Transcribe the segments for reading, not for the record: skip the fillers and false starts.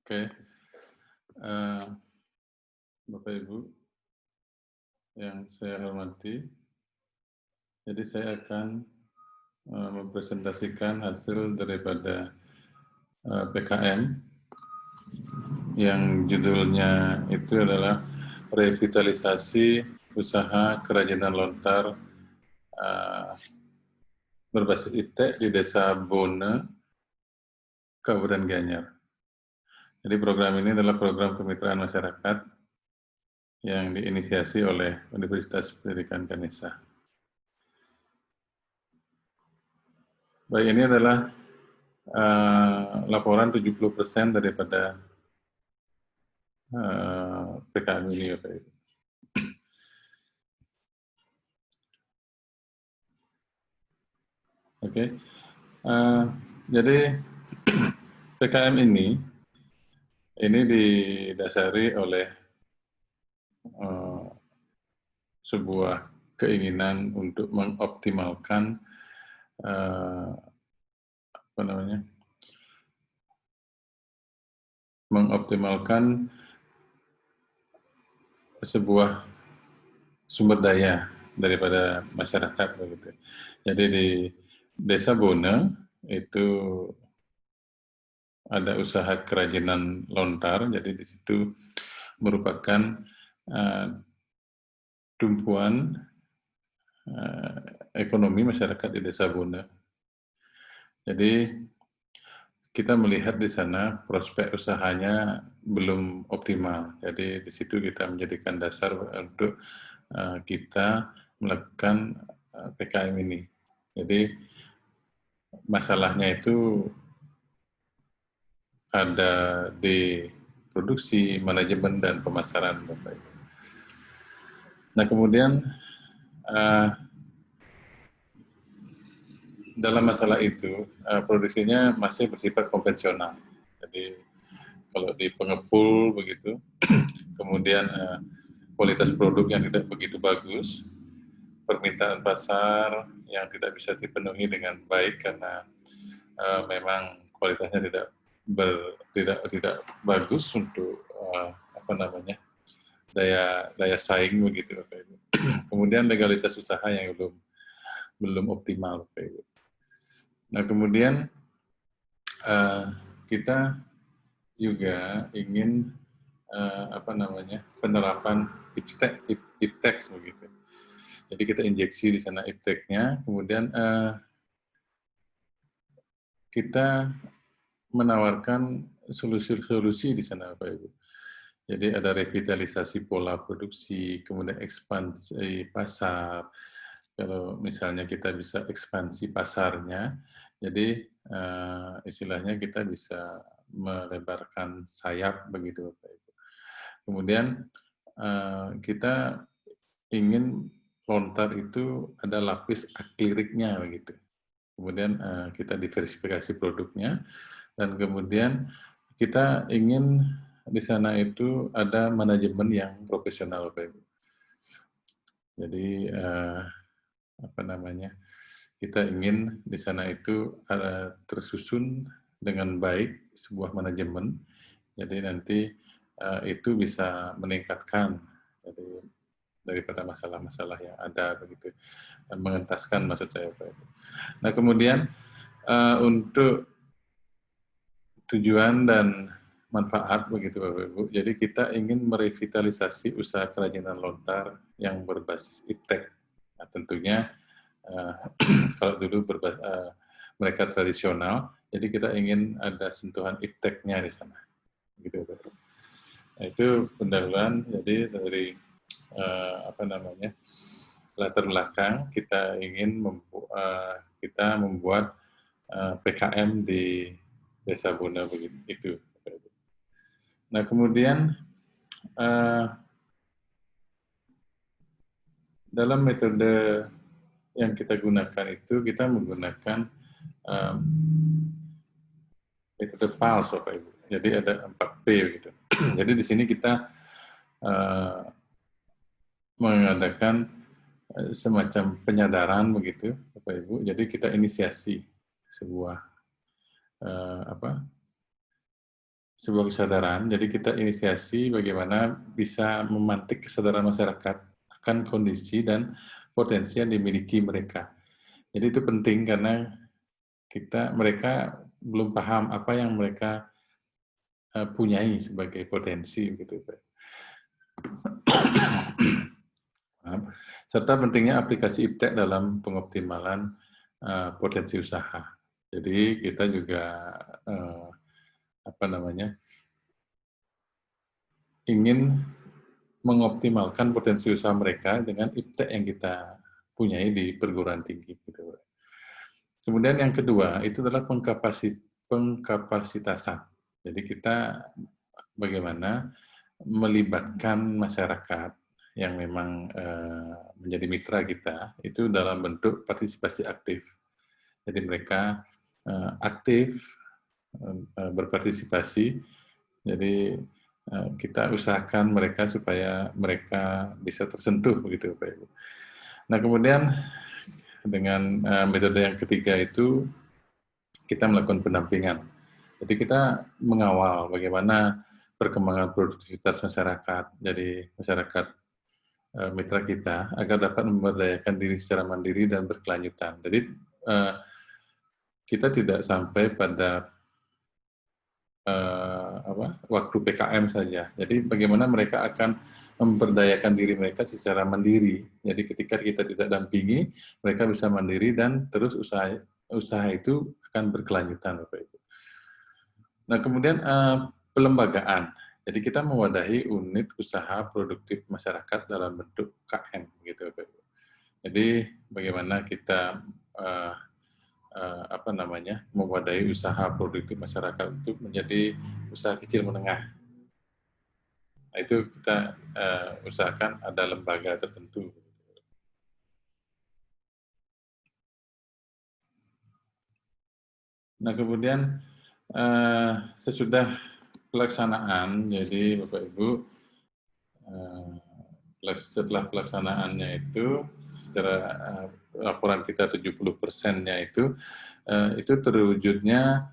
Oke, eh, Bapak Ibu yang saya hormati, jadi saya akan mempresentasikan hasil daripada PKM yang judulnya itu adalah revitalisasi usaha kerajinan lontar berbasis IPTEK di Desa Bone, Kabupaten Gianyar. Jadi program ini adalah program kemitraan masyarakat yang diinisiasi oleh Universitas Pendidikan Ganesha. Baik, ini adalah laporan 70% daripada PKM ini, Bapak Ibu. Oke, jadi PKM ini didasari oleh sebuah keinginan untuk mengoptimalkan sebuah sumber daya daripada masyarakat begitu. Jadi di Desa Bone itu ada usaha kerajinan lontar, jadi di situ merupakan tumpuan ekonomi masyarakat di Desa Bone. Jadi kita melihat di sana prospek usahanya belum optimal. Jadi di situ kita menjadikan dasar untuk kita melakukan PKM ini. Jadi masalahnya itu ada di produksi, manajemen, dan pemasaran, Bapak Ibu. Nah, kemudian dalam masalah itu, produksinya masih bersifat konvensional. Jadi, kalau di pengepul begitu, kemudian kualitas produk yang tidak begitu bagus, permintaan pasar yang tidak bisa dipenuhi dengan baik karena memang kualitasnya tidak bagus untuk daya saing begitu, Bapak Ibu. Kemudian legalitas usaha yang belum optimal, Bapak Ibu. Nah, kemudian kita juga ingin penerapan IPTEK begitu. Jadi kita injeksi di sana IPTEK-nya, kemudian kita menawarkan solusi-solusi di sana, Bapak Ibu. Jadi ada revitalisasi pola produksi, kemudian ekspansi pasar. Kalau misalnya kita bisa ekspansi pasarnya, jadi istilahnya kita bisa melebarkan sayap begitu, Bapak Ibu. Kemudian kita ingin lontar itu ada lapis akliriknya begitu. Kemudian kita diversifikasi produknya, dan kemudian kita ingin di sana itu ada manajemen yang profesional, Bapak Ibu. Jadi kita ingin di sana itu tersusun dengan baik sebuah manajemen. Jadi nanti itu bisa meningkatkan daripada masalah-masalah yang ada begitu, mengentaskan maksud saya, Pak Ibu. Nah, kemudian untuk tujuan dan manfaat begitu, Bapak Ibu. Jadi kita ingin merevitalisasi usaha kerajinan lontar yang berbasis IPTEK. Nah, tentunya kalau dulu mereka tradisional, jadi kita ingin ada sentuhan IPTEK-nya di sana. Gitu, Bapak Ibu. Nah, itu pendahuluan. Jadi dari latar belakang kita ingin membuat PKM di Desa Bone begitu. Nah, kemudian dalam metode yang kita gunakan itu kita menggunakan metode PALS, Bapak Ibu. Jadi ada 4P gitu. Jadi di sini kita mengadakan semacam penyadaran begitu, Bapak Ibu. Jadi kita inisiasi sebuah sebuah kesadaran. Jadi kita inisiasi bagaimana bisa memantik kesadaran masyarakat akan kondisi dan potensi yang dimiliki mereka. Jadi itu penting karena mereka belum paham apa yang mereka punyai sebagai potensi gitu. Serta pentingnya aplikasi IPTEK dalam pengoptimalan potensi usaha. Jadi kita juga ingin mengoptimalkan potensi usaha mereka dengan IPTEK yang kita punyai di perguruan tinggi. Gitu. Kemudian yang kedua itu adalah pengkapasitasan. Jadi kita bagaimana melibatkan masyarakat yang memang menjadi mitra kita itu dalam bentuk partisipasi aktif. Jadi mereka aktif berpartisipasi. Jadi kita usahakan mereka supaya mereka bisa tersentuh begitu Pak Ibu. Nah kemudian dengan metode yang ketiga itu kita melakukan pendampingan. Jadi kita mengawal bagaimana perkembangan produktivitas masyarakat, jadi masyarakat mitra kita agar dapat memberdayakan diri secara mandiri dan berkelanjutan. Jadi kita tidak sampai pada waktu PKM saja. Jadi bagaimana mereka akan memberdayakan diri mereka secara mandiri. Jadi ketika kita tidak dampingi, mereka bisa mandiri dan terus usaha itu akan berkelanjutan, Bapak Ibu. Nah kemudian pelembagaan. Jadi kita mewadahi unit usaha produktif masyarakat dalam bentuk KM, gitu, Bapak Ibu. Jadi bagaimana kita mewadahi usaha produktif masyarakat untuk menjadi usaha kecil menengah. Nah, itu kita usahakan ada lembaga tertentu. Nah, kemudian sesudah pelaksanaan, jadi Bapak Ibu, setelah pelaksanaannya itu, secara laporan kita 70%-nya itu terwujudnya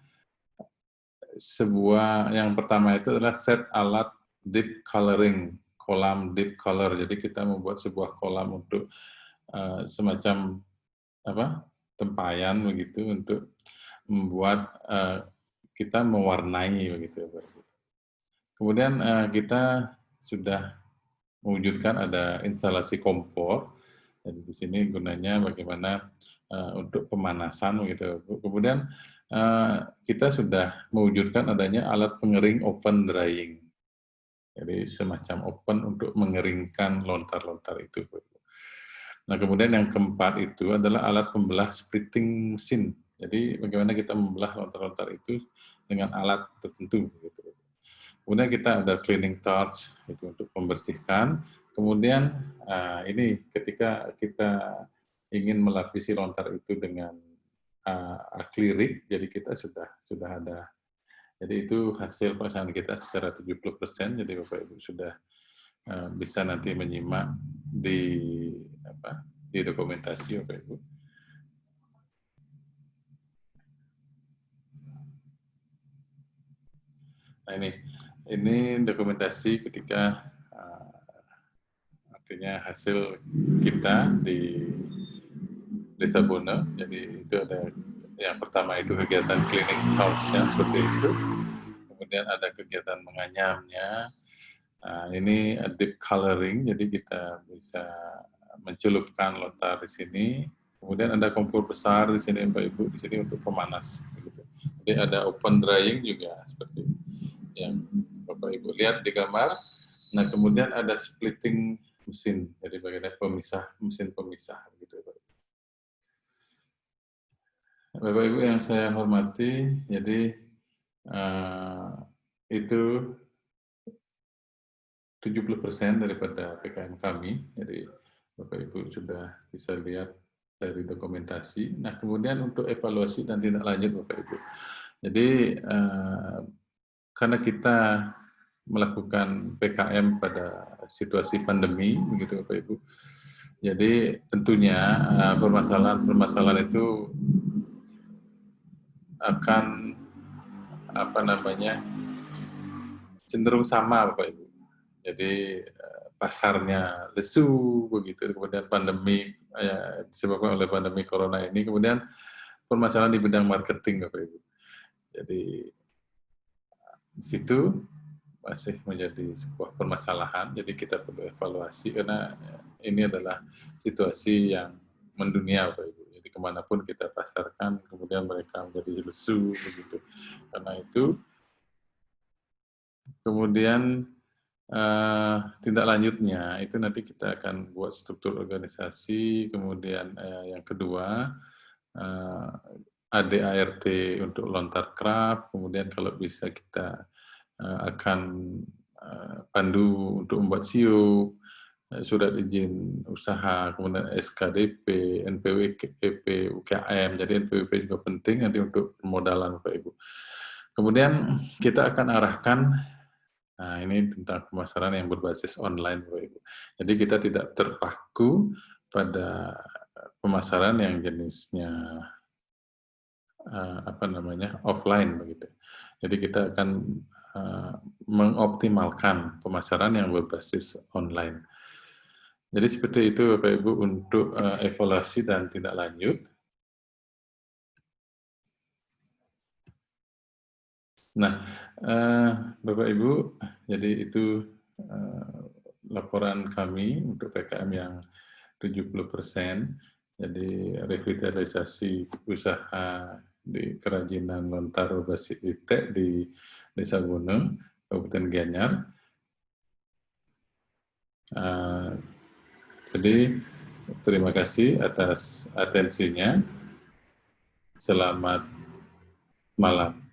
yang pertama itu adalah set alat deep coloring, kolam deep color. Jadi kita membuat sebuah kolam untuk semacam tempayan begitu untuk membuat kita mewarnai begitu. Kemudian kita sudah mewujudkan ada instalasi kompor. Jadi di sini gunanya bagaimana untuk pemanasan begitu. Kemudian kita sudah mewujudkan adanya alat pengering open drying. Jadi semacam open untuk mengeringkan lontar-lontar itu. Nah kemudian yang keempat itu adalah alat pembelah splitting mesin. Jadi bagaimana kita membelah lontar-lontar itu dengan alat tertentu. Gitu. Kemudian kita ada cleaning torch itu untuk membersihkan. Kemudian ini ketika kita ingin melapisi lontar itu dengan akrilik, jadi kita sudah ada. Jadi itu hasil pelaksanaan kita secara 70%. Jadi Bapak Ibu sudah bisa nanti menyimak di dokumentasi Bapak Ibu. Nah ini dokumentasi ketika artinya hasil kita di Desa Bono. Jadi itu ada yang pertama itu kegiatan cleaning house-nya seperti itu. Kemudian ada kegiatan menganyamnya. Nah, ini deep coloring, jadi kita bisa mencelupkan lontar di sini. Kemudian ada kompor besar di sini Bapak Ibu, di sini untuk pemanas. Jadi ada open drying juga seperti yang Bapak Ibu lihat di gambar. Nah kemudian ada splitting mesin, jadi bagaimana mesin pemisah gitu Bapak Ibu yang saya hormati, jadi itu 70% daripada PKM kami, jadi Bapak Ibu sudah bisa lihat dari dokumentasi. Nah kemudian untuk evaluasi dan tindak lanjut Bapak Ibu. Jadi karena kita melakukan PKM pada situasi pandemi, begitu Bapak Ibu. Jadi tentunya permasalahan itu akan cenderung sama Bapak Ibu. Jadi pasarnya lesu begitu, kemudian pandemi disebabkan oleh pandemi corona ini, kemudian permasalahan di bidang marketing Bapak Ibu. Jadi di situ masih menjadi sebuah permasalahan, jadi kita perlu evaluasi karena ini adalah situasi yang mendunia Bapak Ibu. Jadi kemanapun kita pasarkan, kemudian mereka menjadi lesu begitu. Karena itu, kemudian tindak lanjutnya itu nanti kita akan buat struktur organisasi, kemudian yang kedua ADART untuk lontar craft, kemudian kalau bisa kita akan pandu untuk membuat SIO, surat izin usaha, kemudian SKDP, NPWP, UKM, jadi NPWP juga penting nanti untuk permodalan Bapak Ibu. Kemudian kita akan arahkan, nah ini tentang pemasaran yang berbasis online Bapak Ibu. Jadi kita tidak terpaku pada pemasaran yang jenisnya offline begitu. Jadi kita akan mengoptimalkan pemasaran yang berbasis online. Jadi seperti itu Bapak Ibu untuk evaluasi dan tindak lanjut. Nah, Bapak Ibu, jadi itu laporan kami untuk PKM yang 70%. Jadi revitalisasi usaha di kerajinan lontar berbasis ITEK di Desa Gunung, Kabupaten Gianyar. Jadi terima kasih atas atensinya. Selamat malam.